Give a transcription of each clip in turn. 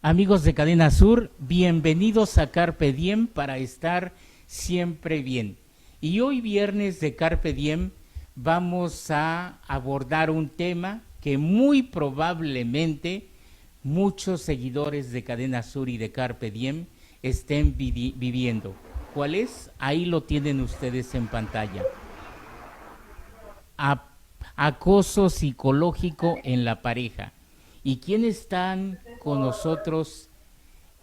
Amigos de Cadena Sur, bienvenidos a Carpe Diem para estar siempre bien. Y hoy viernes de Carpe Diem vamos a abordar un tema que muy probablemente muchos seguidores de Cadena Sur y de Carpe Diem estén viviendo. ¿Cuál es? Ahí lo tienen ustedes en pantalla. A- Acoso psicológico en la pareja. ¿Y quiénes están con nosotros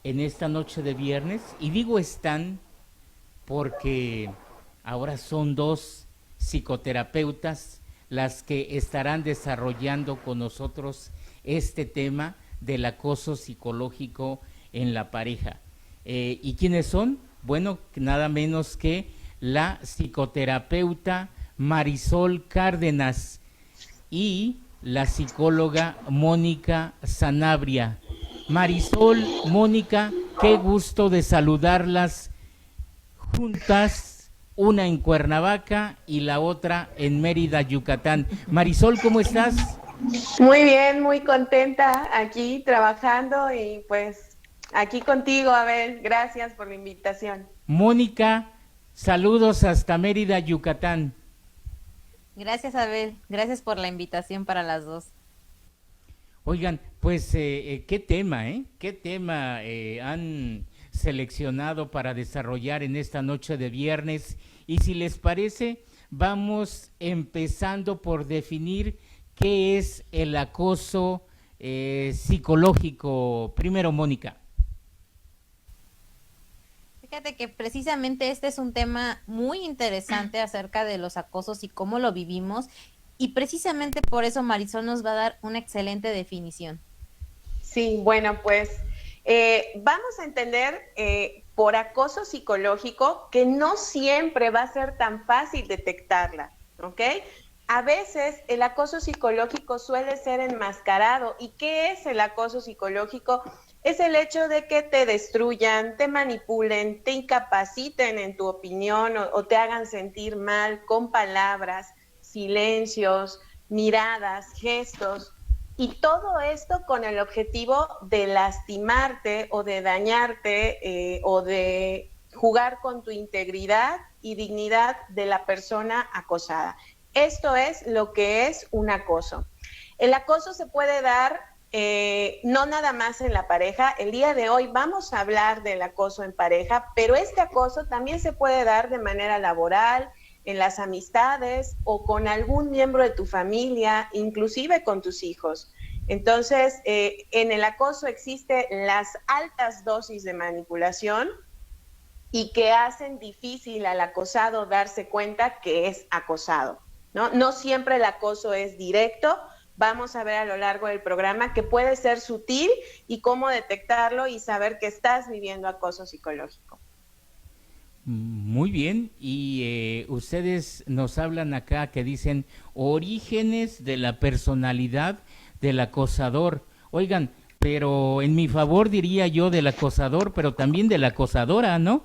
en esta noche de viernes? Y digo están porque ahora son dos psicoterapeutas las que estarán desarrollando con nosotros este tema del acoso psicológico en la pareja. ¿Y quiénes son? Bueno, nada menos que la psicoterapeuta Marisol Cárdenas y la psicóloga Mónica Sanabria. Marisol, Mónica, qué gusto de saludarlas juntas, una en Cuernavaca y la otra en Mérida, Yucatán. Marisol, ¿cómo estás? Muy bien, muy contenta aquí trabajando y pues aquí contigo, Abel. Gracias por la invitación. Mónica, saludos hasta Mérida, Yucatán. Gracias, Abel. Gracias por la invitación para las dos. Oigan, pues qué tema, ¿eh? ¿Qué tema han seleccionado para desarrollar en esta noche de viernes? Y si les parece, vamos empezando por definir qué es el acoso psicológico. Primero, Mónica. Fíjate que precisamente este es un tema muy interesante acerca de los acosos y cómo lo vivimos. Y precisamente por eso Marisol nos va a dar una excelente definición. Sí, bueno, pues vamos a entender por acoso psicológico que no siempre va a ser tan fácil detectarla, ¿ok? A veces el acoso psicológico suele ser enmascarado. ¿Y qué es el acoso psicológico? Es el hecho de que te destruyan, te manipulen, te incapaciten en tu opinión o te hagan sentir mal con palabras, silencios, miradas, gestos. Y todo esto con el objetivo de lastimarte o de dañarte o de jugar con tu integridad y dignidad de la persona acosada. Esto es lo que es un acoso. El acoso se puede dar no nada más en la pareja. El día de hoy vamos a hablar del acoso en pareja, pero este acoso también se puede dar de manera laboral, en las amistades o con algún miembro de tu familia, inclusive con tus hijos. Entonces, en el acoso existen las altas dosis de manipulación y que hacen difícil al acosado darse cuenta que es acosado, ¿no? No siempre el acoso es directo. Vamos a ver a lo largo del programa que puede ser sutil y cómo detectarlo y saber que estás viviendo acoso psicológico. Muy bien, y ustedes nos hablan acá que dicen orígenes de la personalidad del acosador. Oigan, pero en mi favor diría yo del acosador, pero también de la acosadora, ¿no?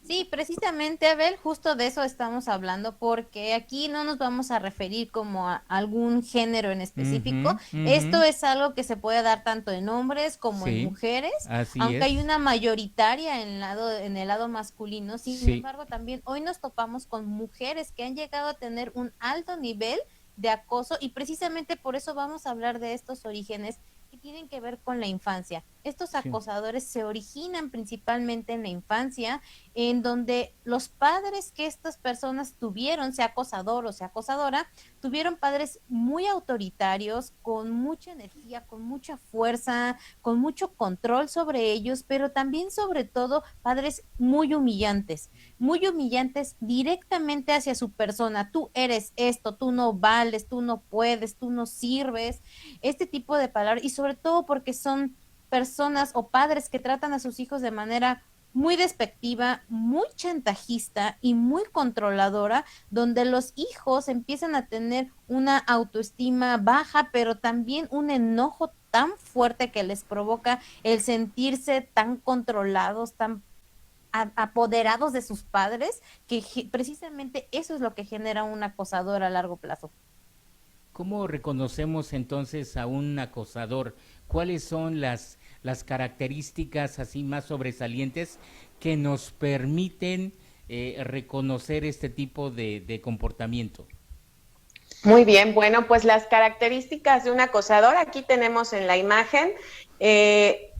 Sí, precisamente, Abel, justo de eso estamos hablando, porque aquí no nos vamos a referir como a algún género en específico. Ujú, ujú. Esto es algo que se puede dar tanto en hombres como en Sí, mujeres, así aunque hay es. una mayoritaria en el lado masculino. Sin Sí. embargo, también hoy nos topamos con mujeres que han llegado a tener un alto nivel de acoso y precisamente por eso vamos a hablar de estos orígenes que tienen que ver con la infancia. Estos Sí. acosadores se originan principalmente en la infancia, en donde los padres que estas personas tuvieron, sea acosador o sea acosadora, tuvieron padres muy autoritarios, con mucha energía, con mucha fuerza, con mucho control sobre ellos, pero también sobre todo padres muy humillantes directamente hacia su persona. Tú eres esto, tú no vales, tú no puedes, tú no sirves, este tipo de palabras, y sobre todo porque son personas o padres que tratan a sus hijos de manera muy despectiva, muy chantajista y muy controladora, donde los hijos empiezan a tener una autoestima baja, pero también un enojo tan fuerte que les provoca el sentirse tan controlados, tan apoderados de sus padres, que precisamente eso es lo que genera un acosador a largo plazo. ¿Cómo reconocemos entonces a un acosador? ¿Cuáles son las características así más sobresalientes que nos permiten reconocer este tipo de comportamiento? Muy bien, bueno, pues las características de un acosador, aquí tenemos en la imagen, eh,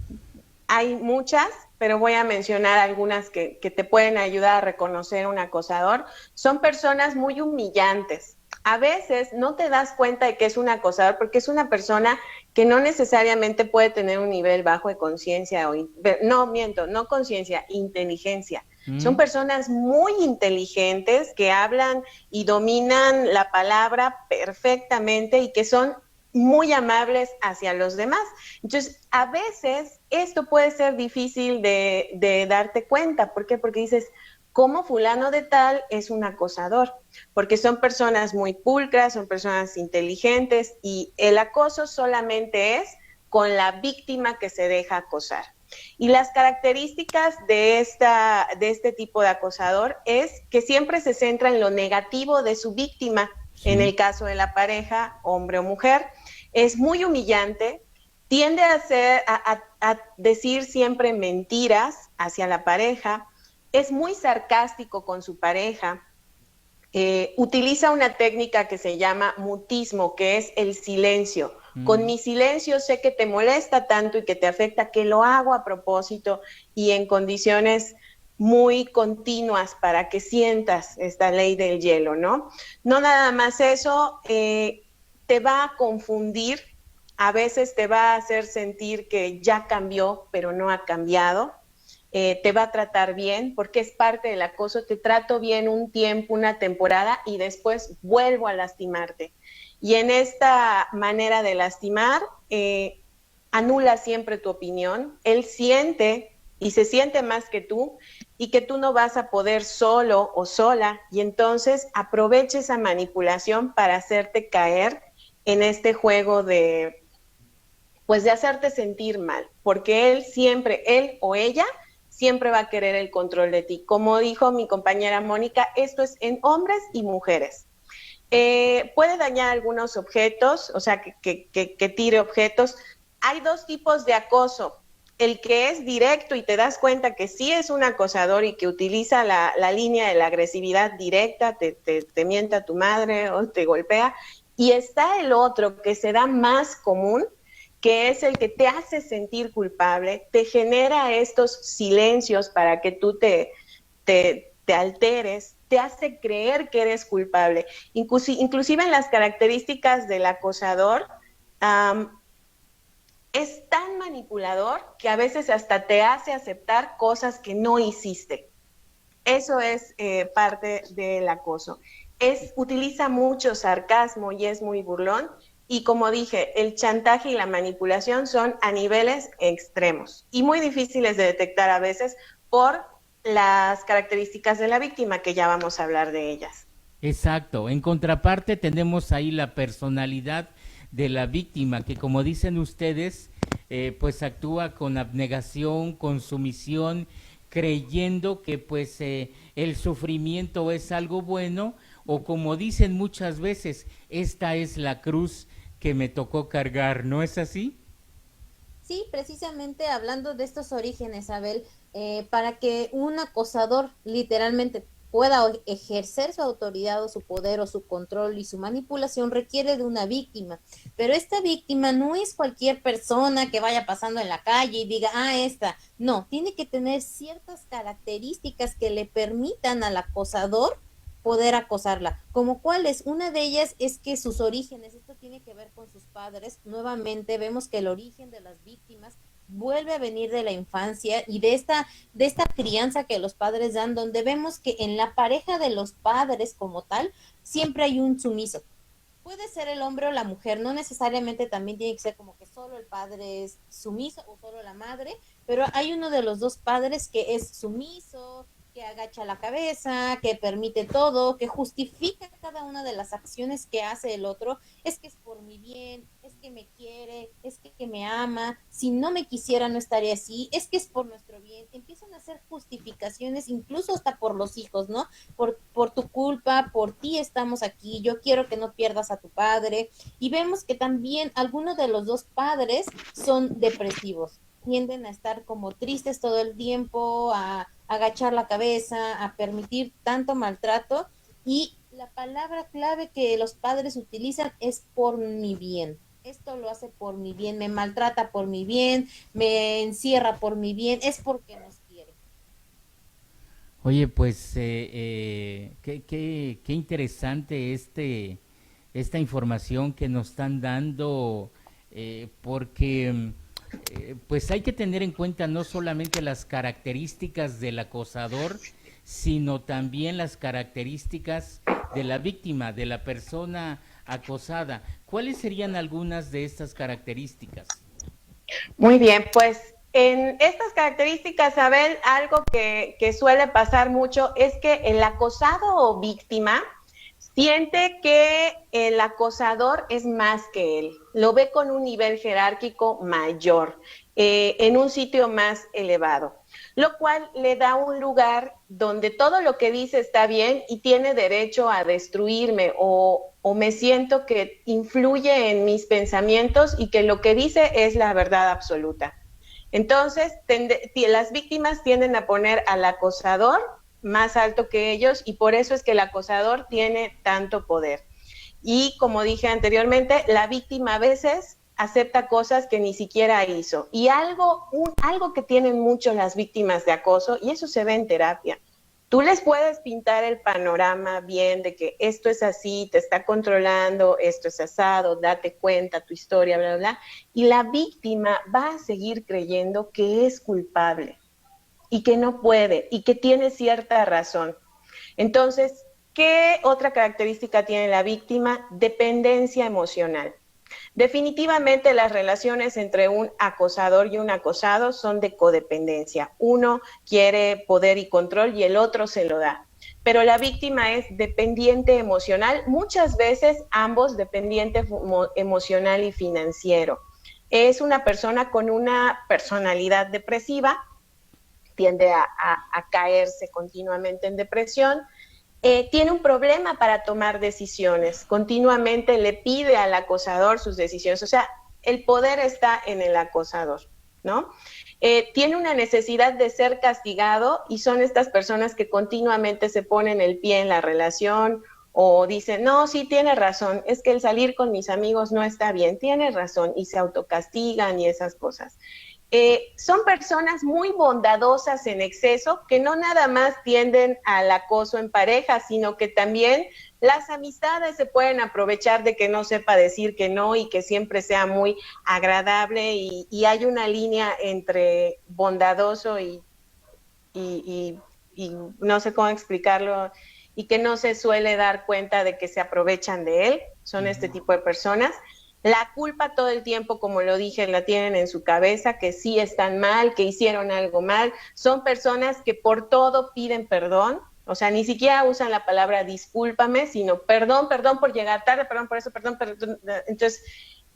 hay muchas, pero voy a mencionar algunas que te pueden ayudar a reconocer un acosador. Son personas muy humillantes. A veces no te das cuenta de que es un acosador porque es una persona que no necesariamente puede tener un nivel bajo de conciencia o no miento, no conciencia, inteligencia. Son ¿Mm? personas muy inteligentes que hablan y dominan la palabra perfectamente y que son muy amables hacia los demás. Entonces, a veces esto puede ser difícil de darte cuenta. ¿Por qué? Porque dices, ¿cómo fulano de tal es un acosador? Porque son personas muy pulcras, son personas inteligentes y el acoso solamente es con la víctima que se deja acosar. Y las características de este tipo de acosador es que siempre se centra en lo negativo de su víctima, en Sí. el caso de la pareja, hombre o mujer. Es muy humillante, tiende a decir siempre mentiras hacia la pareja, es muy sarcástico con su pareja, utiliza una técnica que se llama mutismo, que es el silencio. Con Mm. mi silencio sé que te molesta tanto y que te afecta que lo hago a propósito y en condiciones muy continuas para que sientas esta ley del hielo, ¿no? No nada más eso, te va a confundir, a veces te va a hacer sentir que ya cambió, pero no ha cambiado. Te va a tratar bien, porque es parte del acoso, te trato bien un tiempo, una temporada y después vuelvo a lastimarte. Y en esta manera de lastimar, anula siempre tu opinión, él siente y se siente más que tú y que tú no vas a poder solo o sola y entonces aprovecha esa manipulación para hacerte caer en este juego pues de hacerte sentir mal, porque él siempre, él o ella, siempre va a querer el control de ti. Como dijo mi compañera Mónica, esto es en hombres y mujeres. Puede dañar algunos objetos, o sea, que tire objetos. Hay dos tipos de acoso. El que es directo y te das cuenta que sí es un acosador y que utiliza la línea de la agresividad directa, te mienta a tu madre o te golpea. Y está el otro que se da más común, que es el que te hace sentir culpable, te genera estos silencios para que tú te alteres, te hace creer que eres culpable. Inclusive en las características del acosador, es tan manipulador que a veces hasta te hace aceptar cosas que no hiciste. Eso es parte del acoso. Utiliza mucho sarcasmo y es muy burlón. Y como dije, el chantaje y la manipulación son a niveles extremos y muy difíciles de detectar a veces por las características de la víctima, que ya vamos a hablar de ellas. Exacto. En contraparte tenemos ahí la personalidad de la víctima, que como dicen ustedes, pues actúa con abnegación, con sumisión, creyendo que pues el sufrimiento es algo bueno, o como dicen muchas veces, esta es la cruz que me tocó cargar, ¿no es así? Sí, precisamente hablando de estos orígenes, Abel, para que un acosador literalmente pueda ejercer su autoridad o su poder o su control y su manipulación requiere de una víctima, pero esta víctima no es cualquier persona que vaya pasando en la calle y diga, ah, esta, no, tiene que tener ciertas características que le permitan al acosador poder acosarla, como cuáles, una de ellas es que sus orígenes, esto tiene que ver con sus padres, nuevamente vemos que el origen de las víctimas vuelve a venir de la infancia y de esta crianza que los padres dan, donde vemos que en la pareja de los padres como tal, siempre hay un sumiso. Puede ser el hombre o la mujer, no necesariamente también tiene que ser como que solo el padre es sumiso o solo la madre, pero hay uno de los dos padres que es sumiso, que agacha la cabeza, que permite todo, que justifica cada una de las acciones que hace el otro, es que es por mi bien, es que me quiere, es que me ama, si no me quisiera no estaría así, es que es por nuestro bien. Empiezan a hacer justificaciones, incluso hasta por los hijos, ¿no? Por tu culpa, por ti estamos aquí, yo quiero que no pierdas a tu padre. Y vemos que también algunos de los dos padres son depresivos, tienden a estar como tristes todo el tiempo, a agachar la cabeza, a permitir tanto maltrato, y la palabra clave que los padres utilizan es por mi bien. Esto lo hace por mi bien, me maltrata por mi bien, me encierra por mi bien, es porque nos quiere. Oye, pues qué interesante esta información que nos están dando, porque pues hay que tener en cuenta no solamente las características del acosador, sino también las características de la víctima, de la persona acosada. ¿Cuáles serían algunas de estas características? Muy bien, pues en estas características, Abel, algo que suele pasar mucho es que el acosado o víctima siente que el acosador es más que él, lo ve con un nivel jerárquico mayor, en un sitio más elevado, lo cual le da un lugar donde todo lo que dice está bien y tiene derecho a destruirme o me siento que influye en mis pensamientos y que lo que dice es la verdad absoluta. Entonces, las víctimas tienden a poner al acosador más alto que ellos y por eso es que el acosador tiene tanto poder. Y como dije anteriormente, la víctima a veces acepta cosas que ni siquiera hizo. Y algo que tienen mucho las víctimas de acoso, y eso se ve en terapia, tú les puedes pintar el panorama bien de que esto es así, te está controlando, esto es asado, date cuenta, tu historia, bla, bla, bla, y la víctima va a seguir creyendo que es culpable y que no puede y que tiene cierta razón. Entonces, ¿qué otra característica tiene la víctima? Dependencia emocional. Definitivamente las relaciones entre un acosador y un acosado son de codependencia. Uno quiere poder y control y el otro se lo da. Pero la víctima es dependiente emocional, muchas veces ambos dependiente emocional y financiero. Es una persona con una personalidad depresiva, tiende a caerse continuamente en depresión, tiene un problema para tomar decisiones, continuamente le pide al acosador sus decisiones, o sea, el poder está en el acosador, ¿no? Tiene una necesidad de ser castigado y son estas personas que continuamente se ponen el pie en la relación o dicen, no, sí, tiene razón, es que el salir con mis amigos no está bien, tiene razón, y se autocastigan y esas cosas. Son personas muy bondadosas en exceso, que no nada más tienden al acoso en pareja, sino que también las amistades se pueden aprovechar de que no sepa decir que no y que siempre sea muy agradable y hay una línea entre bondadoso y no sé cómo explicarlo, y que no se suele dar cuenta de que se aprovechan de él, son este tipo de personas. La culpa todo el tiempo, como lo dije, la tienen en su cabeza, que sí están mal, que hicieron algo mal. Son personas que por todo piden perdón, o sea, ni siquiera usan la palabra discúlpame, sino perdón, perdón por llegar tarde, perdón por eso, perdón, perdón. Entonces,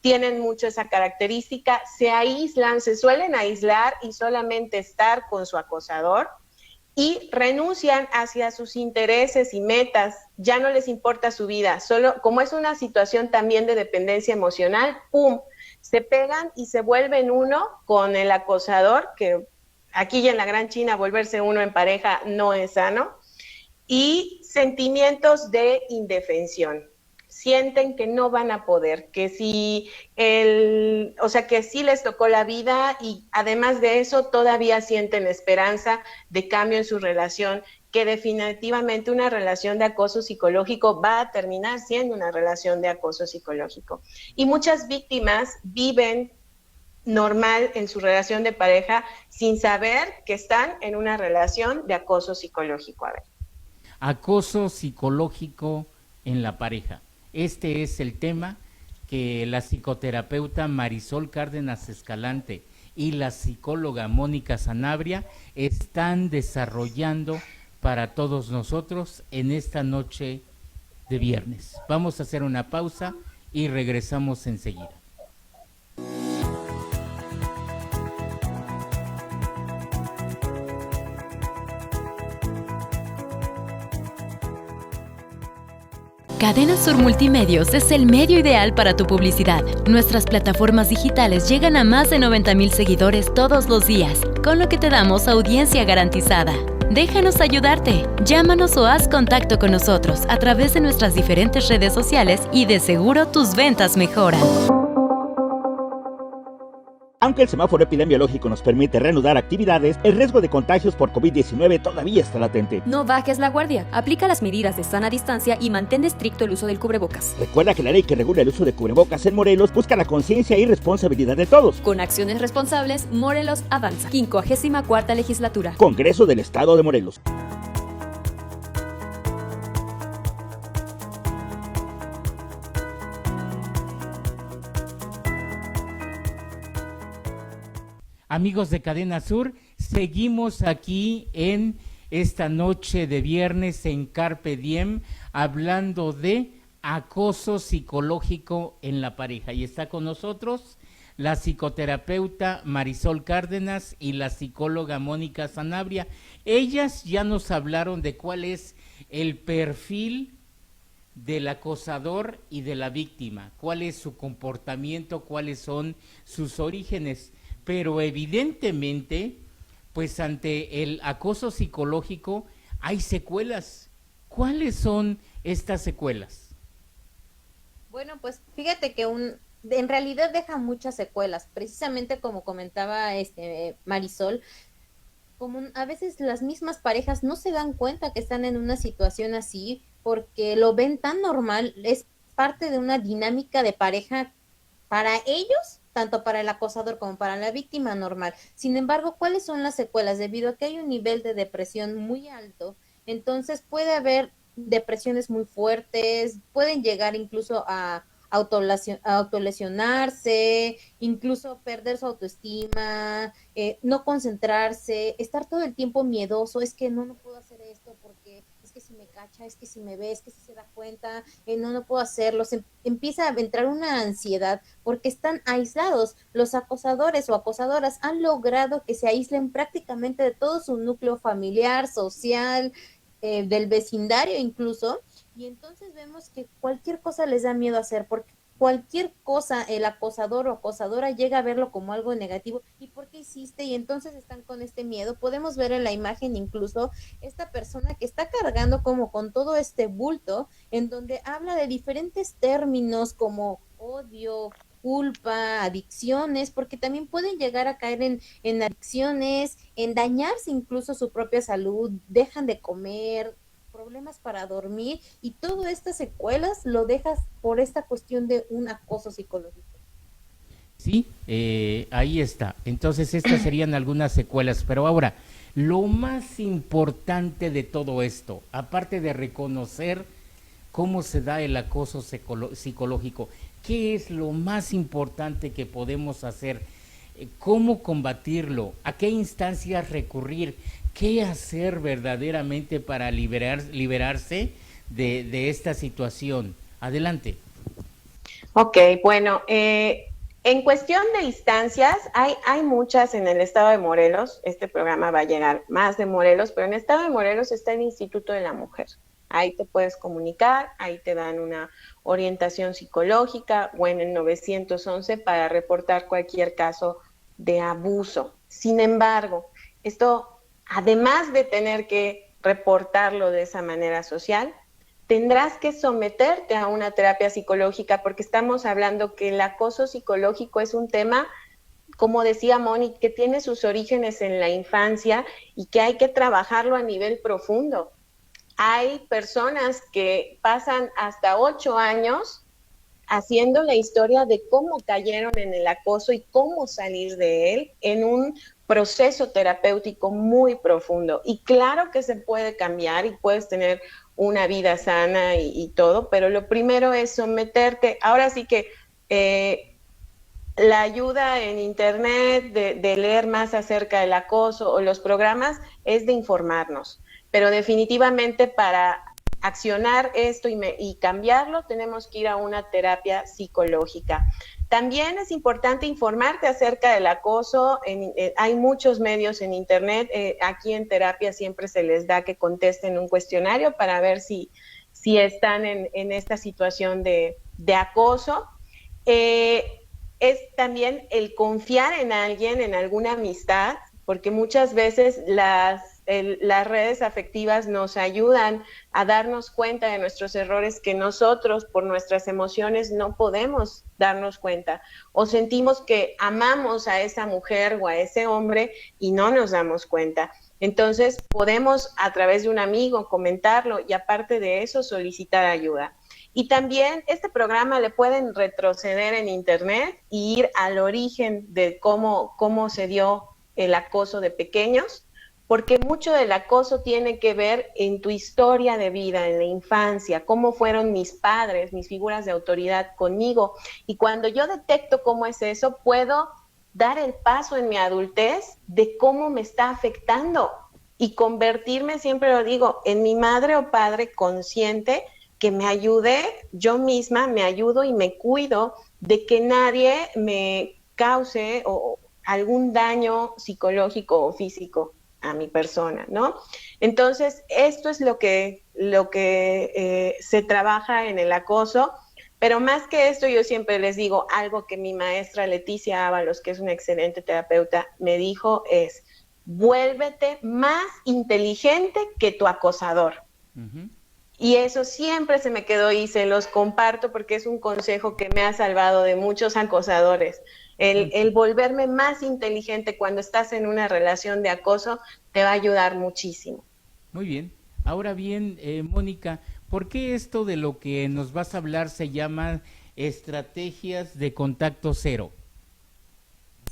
tienen mucho esa característica, se aíslan, se suelen aislar y solamente estar con su acosador, y renuncian hacia sus intereses y metas, ya no les importa su vida, solo como es una situación también de dependencia emocional, ¡pum!, se pegan y se vuelven uno con el acosador, que aquí y en la Gran China volverse uno en pareja no es sano, y sentimientos de indefensión. Sienten que no van a poder, que que sí les tocó la vida y además de eso todavía sienten esperanza de cambio en su relación, que definitivamente una relación de acoso psicológico va a terminar siendo una relación de acoso psicológico. Y muchas víctimas viven normal en su relación de pareja sin saber que están en una relación de acoso psicológico. A ver. Acoso psicológico en la pareja. Este es el tema que la psicoterapeuta Marisol Cárdenas Escalante y la psicóloga Mónica Sanabria están desarrollando para todos nosotros en esta noche de viernes. Vamos a hacer una pausa y regresamos enseguida. Cadena Sur Multimedios es el medio ideal para tu publicidad. Nuestras plataformas digitales llegan a más de 90,000 seguidores todos los días, con lo que te damos audiencia garantizada. Déjanos ayudarte. Llámanos o haz contacto con nosotros a través de nuestras diferentes redes sociales y de seguro tus ventas mejoran. Aunque el semáforo epidemiológico nos permite reanudar actividades, el riesgo de contagios por COVID-19 todavía está latente. No bajes la guardia, aplica las medidas de sana distancia y mantén estricto el uso del cubrebocas. Recuerda que la ley que regula el uso de cubrebocas en Morelos busca la conciencia y responsabilidad de todos. Con acciones responsables, Morelos avanza. 54ª Legislatura. Congreso del Estado de Morelos. Amigos de Cadena Sur, seguimos aquí en esta noche de viernes en Carpe Diem, hablando de acoso psicológico en la pareja. Y está con nosotros la psicoterapeuta Marisol Cárdenas y la psicóloga Mónica Sanabria. Ellas ya nos hablaron de cuál es el perfil del acosador y de la víctima, cuál es su comportamiento, cuáles son sus orígenes. Pero evidentemente, pues ante el acoso psicológico hay secuelas. ¿Cuáles son estas secuelas? Bueno, pues fíjate que en realidad deja muchas secuelas, precisamente como comentaba Marisol, como a veces las mismas parejas no se dan cuenta que están en una situación así porque lo ven tan normal, es parte de una dinámica de pareja para ellos, tanto para el acosador como para la víctima normal. Sin embargo, ¿cuáles son las secuelas? Debido a que hay un nivel de depresión muy alto, entonces puede haber depresiones muy fuertes, pueden llegar incluso a autolesionarse, incluso perder su autoestima, no concentrarse, estar todo el tiempo miedoso, es que no puedo hacer esto porque es que si me cacha, es que si me ve, es que si se da cuenta, no puedo hacerlo, empieza a entrar una ansiedad porque están aislados. Los acosadores o acosadoras han logrado que se aíslen prácticamente de todo su núcleo familiar, social, del vecindario incluso, y entonces vemos que cualquier cosa les da miedo hacer, porque cualquier cosa el acosador o acosadora llega a verlo como algo negativo. ¿Y por qué hiciste? Y entonces están con este miedo. Podemos ver en la imagen incluso esta persona que está cargando como con todo este bulto, en donde habla de diferentes términos como odio, culpa, adicciones, porque también pueden llegar a caer en adicciones, en dañarse incluso su propia salud, dejan de comer, problemas para dormir, y todas estas secuelas lo dejas por esta cuestión de un acoso psicológico. Sí, ahí está. Entonces estas serían algunas secuelas, pero ahora, lo más importante de todo esto, aparte de reconocer cómo se da el acoso psicológico, ¿qué es lo más importante que podemos hacer? ¿Cómo combatirlo? ¿A qué instancias recurrir? ¿Qué hacer verdaderamente para liberarse de esta situación? Adelante. Ok, bueno, en cuestión de instancias, hay muchas en el estado de Morelos. Este programa va a llegar más de Morelos, pero en el estado de Morelos está el Instituto de la Mujer. Ahí te puedes comunicar, ahí te dan una orientación psicológica o en el 911 para reportar cualquier caso de abuso. Sin embargo, esto, además de tener que reportarlo de esa manera social, tendrás que someterte a una terapia psicológica, porque estamos hablando que el acoso psicológico es un tema, como decía Moni, que tiene sus orígenes en la infancia y que hay que trabajarlo a nivel profundo. Hay personas que pasan hasta 8 años haciendo la historia de cómo cayeron en el acoso y cómo salir de él en un proceso terapéutico muy profundo. Y claro que se puede cambiar y puedes tener una vida sana y todo, pero lo primero es someterte. Ahora sí que la ayuda en internet de leer más acerca del acoso o los programas es de informarnos, pero definitivamente para accionar esto y cambiarlo tenemos que ir a una terapia psicológica. También es importante informarte acerca del acoso. Hay muchos medios en internet. Aquí en terapia siempre se les da que contesten un cuestionario para ver si si están en esta situación de acoso. Es también el confiar en alguien, en alguna amistad, porque muchas veces las redes afectivas nos ayudan a darnos cuenta de nuestros errores que nosotros por nuestras emociones no podemos darnos cuenta, o sentimos que amamos a esa mujer o a ese hombre y no nos damos cuenta. Entonces podemos a través de un amigo comentarlo y aparte de eso solicitar ayuda. Y también este programa le pueden retroceder en internet e ir al origen de cómo se dio el acoso de pequeños, porque mucho del acoso tiene que ver en tu historia de vida, en la infancia, cómo fueron mis padres, mis figuras de autoridad conmigo. Y cuando yo detecto cómo es eso, puedo dar el paso en mi adultez de cómo me está afectando y convertirme, siempre lo digo, en mi madre o padre consciente que me ayude, yo misma me ayudo y me cuido de que nadie me cause algún daño psicológico o físico a mi persona, ¿no? Entonces, esto es lo que se trabaja en el acoso, pero más que esto, yo siempre les digo, algo que mi maestra Leticia Ábalos, que es una excelente terapeuta, me dijo es, vuélvete más inteligente que tu acosador. Uh-huh. Y eso siempre se me quedó y se los comparto porque es un consejo que me ha salvado de muchos acosadores. El volverme más inteligente cuando estás en una relación de acoso te va a ayudar muchísimo. Muy bien. Ahora bien, Mónica, ¿por qué esto de lo que nos vas a hablar se llama estrategias de contacto cero?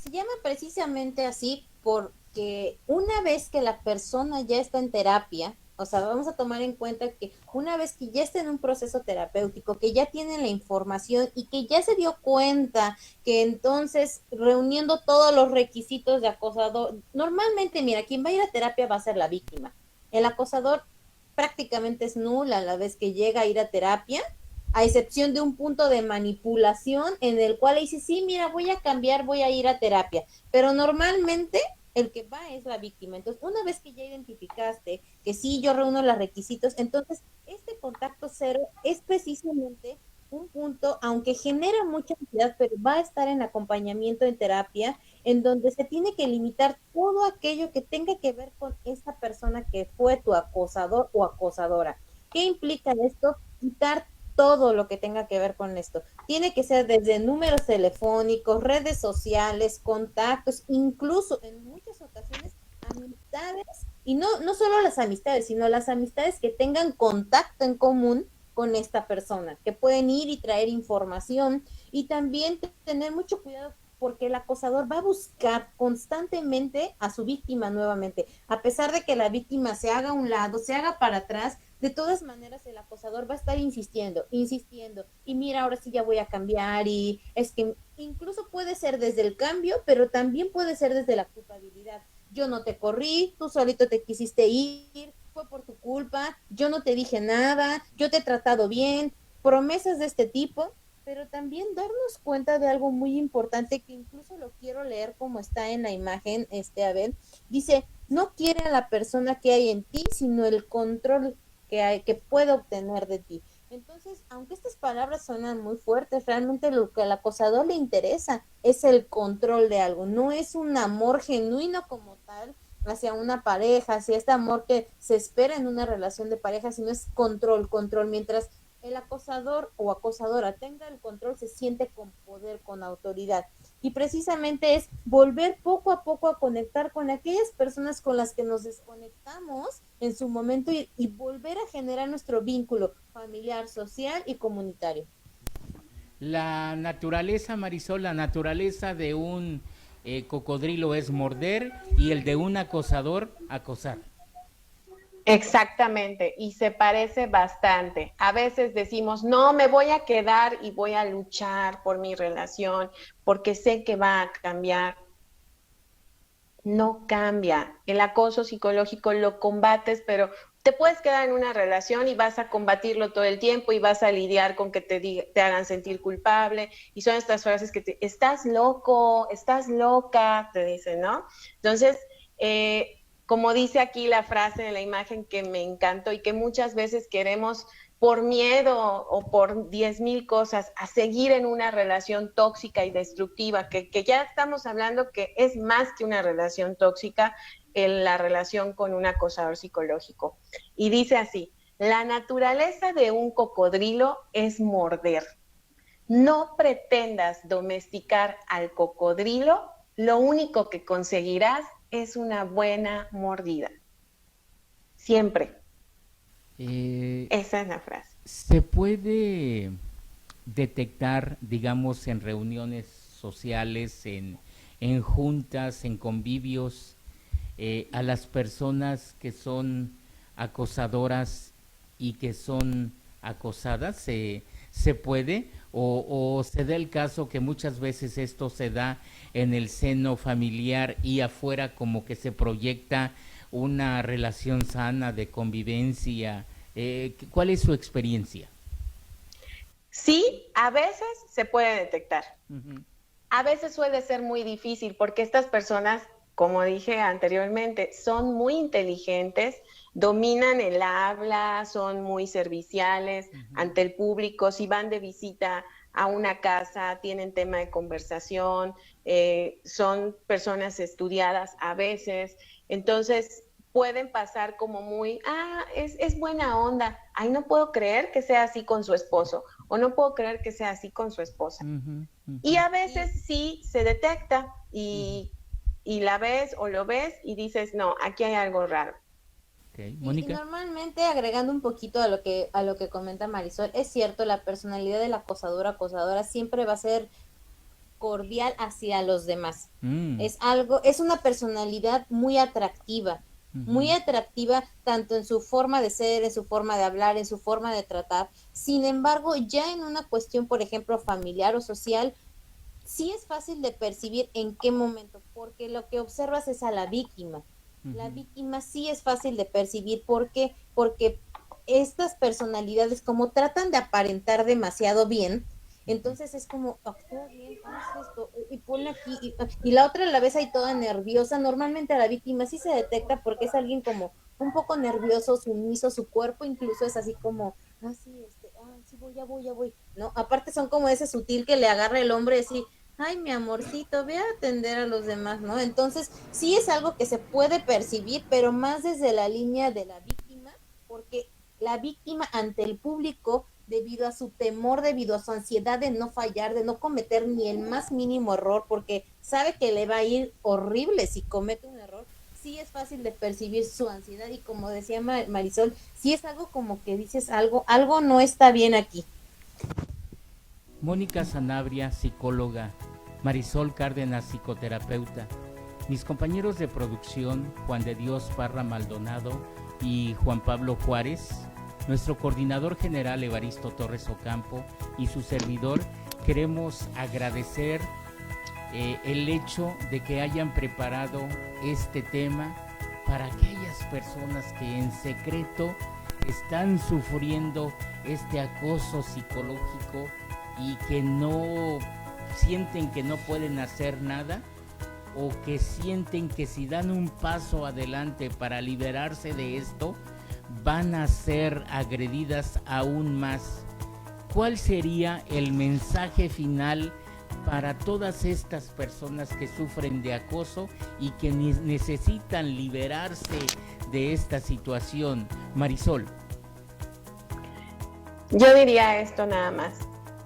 Se llama precisamente así porque una vez que la persona ya está en terapia, o sea, vamos a tomar en cuenta que una vez que ya está en un proceso terapéutico, que ya tiene la información y que ya se dio cuenta que entonces reuniendo todos los requisitos de acosador, normalmente, mira, quien va a ir a terapia va a ser la víctima. El acosador prácticamente es nula a la vez que llega a ir a terapia, a excepción de un punto de manipulación en el cual dice, sí, mira, voy a cambiar, voy a ir a terapia, pero normalmente el que va es la víctima. Entonces, una vez que ya identificaste que sí, yo reúno los requisitos, entonces este contacto cero es precisamente un punto, aunque genera mucha ansiedad, pero va a estar en acompañamiento en terapia, en donde se tiene que limitar todo aquello que tenga que ver con esta persona que fue tu acosador o acosadora. ¿Qué implica esto? Quitar todo lo que tenga que ver con esto. Tiene que ser desde números telefónicos, redes sociales, contactos, incluso en muchas ocasiones amistades, y no solo las amistades, sino las amistades que tengan contacto en común con esta persona, que pueden ir y traer información, y también tener mucho cuidado porque el acosador va a buscar constantemente a su víctima nuevamente, a pesar de que la víctima se haga a un lado, se haga para atrás. De todas maneras el acosador va a estar insistiendo, y mira, ahora sí ya voy a cambiar, y es que incluso puede ser desde el cambio, pero también puede ser desde la culpabilidad. Yo no te corrí, tú solito te quisiste ir, fue por tu culpa, yo no te dije nada, yo te he tratado bien, promesas de este tipo, pero también darnos cuenta de algo muy importante que incluso lo quiero leer como está en la imagen, Abel, dice, no quiere a la persona que hay en ti, sino el control que puede obtener de ti. Entonces, aunque estas palabras suenan muy fuertes, realmente lo que al acosador le interesa es el control de algo, no es un amor genuino como tal hacia una pareja, hacia este amor que se espera en una relación de pareja, sino es control, mientras el acosador o acosadora tenga el control, se siente con poder, con autoridad. Y precisamente es volver poco a poco a conectar con aquellas personas con las que nos desconectamos en su momento y volver a generar nuestro vínculo familiar, social y comunitario. La naturaleza, Marisol, la naturaleza de un cocodrilo es morder y el de un acosador, acosar. Exactamente, y se parece bastante. A veces decimos, no, me voy a quedar y voy a luchar por mi relación porque sé que va a cambiar. No cambia. El acoso psicológico lo combates, pero te puedes quedar en una relación y vas a combatirlo todo el tiempo y vas a lidiar con que te hagan sentir culpable. Y son estas frases que estás loco, estás loca, te dicen, ¿no? Entonces, como dice aquí la frase de la imagen que me encantó y que muchas veces queremos por miedo o por 10,000 cosas a seguir en una relación tóxica y destructiva, que ya estamos hablando que es más que una relación tóxica en la relación con un acosador psicológico. Y dice así: la naturaleza de un cocodrilo es morder. No pretendas domesticar al cocodrilo, lo único que conseguirás es una buena mordida. Siempre. Esa es la frase. ¿Se puede detectar, digamos, en reuniones sociales, en juntas, en convivios, a las personas que son acosadoras y que son acosadas? ¿Se puede? ¿O se da el caso que muchas veces esto se da en el seno familiar y afuera como que se proyecta una relación sana de convivencia? ¿Cuál es su experiencia? Sí, a veces se puede detectar. Uh-huh. A veces suele ser muy difícil porque estas personas, como dije anteriormente, son muy inteligentes, dominan el habla, son muy serviciales ante el público. Si van de visita a una casa, tienen tema de conversación, son personas estudiadas a veces, entonces pueden pasar como muy, es buena onda, ay, no puedo creer que sea así con su esposo, o no puedo creer que sea así con su esposa. Y a veces sí se detecta y la ves o lo ves y dices, no, aquí hay algo raro. Okay. Mónica. Y normalmente, agregando un poquito a lo que comenta Marisol, es cierto, la personalidad del acosadora siempre va a ser cordial hacia los demás. Es una personalidad muy atractiva, tanto en su forma de ser, en su forma de hablar, en su forma de tratar. Sin embargo, ya en una cuestión, por ejemplo, familiar o social, sí es fácil de percibir en qué momento, porque lo que observas es a la víctima. La víctima sí es fácil de percibir. ¿Por qué? Porque estas personalidades, como tratan de aparentar demasiado bien, entonces es como, actúa bien, haz esto, y ponle aquí, y la otra la ves ahí toda nerviosa. Normalmente a la víctima sí se detecta porque es alguien como un poco nervioso, sumiso, su cuerpo incluso es así como, sí voy, ya voy, ¿no? Aparte son como ese sutil que le agarra el hombre así, ay, mi amorcito, ve a atender a los demás, ¿no? Entonces, sí es algo que se puede percibir, pero más desde la línea de la víctima, porque la víctima ante el público, debido a su temor, debido a su ansiedad de no fallar, de no cometer ni el más mínimo error, porque sabe que le va a ir horrible si comete un error, sí es fácil de percibir su ansiedad. Y como decía Marisol, sí es algo como que dices, algo no está bien aquí. Mónica Sanabria, psicóloga, Marisol Cárdenas, psicoterapeuta, mis compañeros de producción, Juan de Dios Parra Maldonado y Juan Pablo Juárez, nuestro coordinador general Evaristo Torres Ocampo y su servidor, queremos agradecer el hecho de que hayan preparado este tema para aquellas personas que en secreto están sufriendo este acoso psicológico y que no sienten que no pueden hacer nada, o que sienten que si dan un paso adelante para liberarse de esto, van a ser agredidas aún más. ¿Cuál sería el mensaje final para todas estas personas que sufren de acoso y que necesitan liberarse de esta situación? Marisol. Yo diría esto nada más: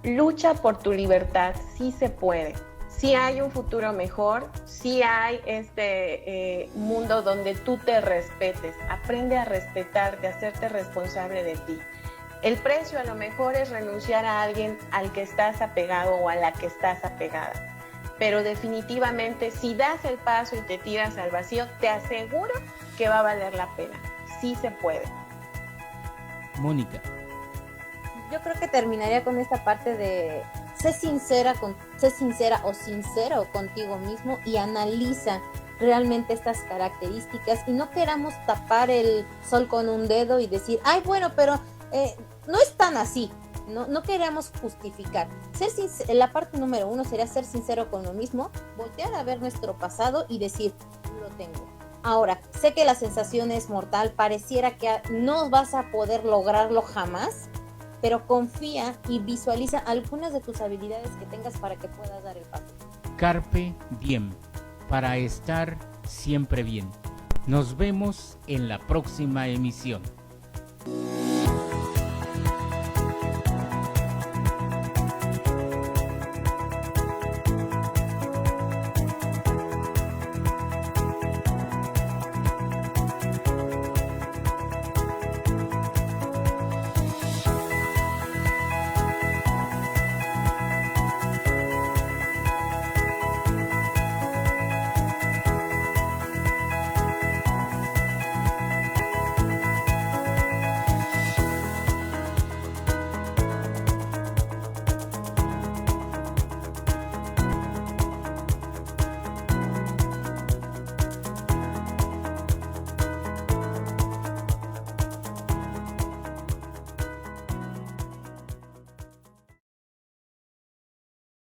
lucha por tu libertad, sí se puede. Sí hay un futuro mejor, sí hay este mundo donde tú te respetes. Aprende a respetarte, a hacerte responsable de ti. El precio a lo mejor es renunciar a alguien al que estás apegado o a la que estás apegada. Pero definitivamente, si das el paso y te tiras al vacío, te aseguro que va a valer la pena. Sí se puede. Mónica. Yo creo que terminaría con esta parte de sé sincera o sincero contigo mismo y analiza realmente estas características, y no queramos tapar el sol con un dedo y decir, ay, bueno, pero no es tan así. No queremos justificar. La parte número 1 sería ser sincero con lo mismo, voltear a ver nuestro pasado y decir, lo tengo. Ahora, sé que la sensación es mortal, pareciera que no vas a poder lograrlo jamás, pero confía y visualiza algunas de tus habilidades que tengas para que puedas dar el paso. Carpe diem, para estar siempre bien. Nos vemos en la próxima emisión.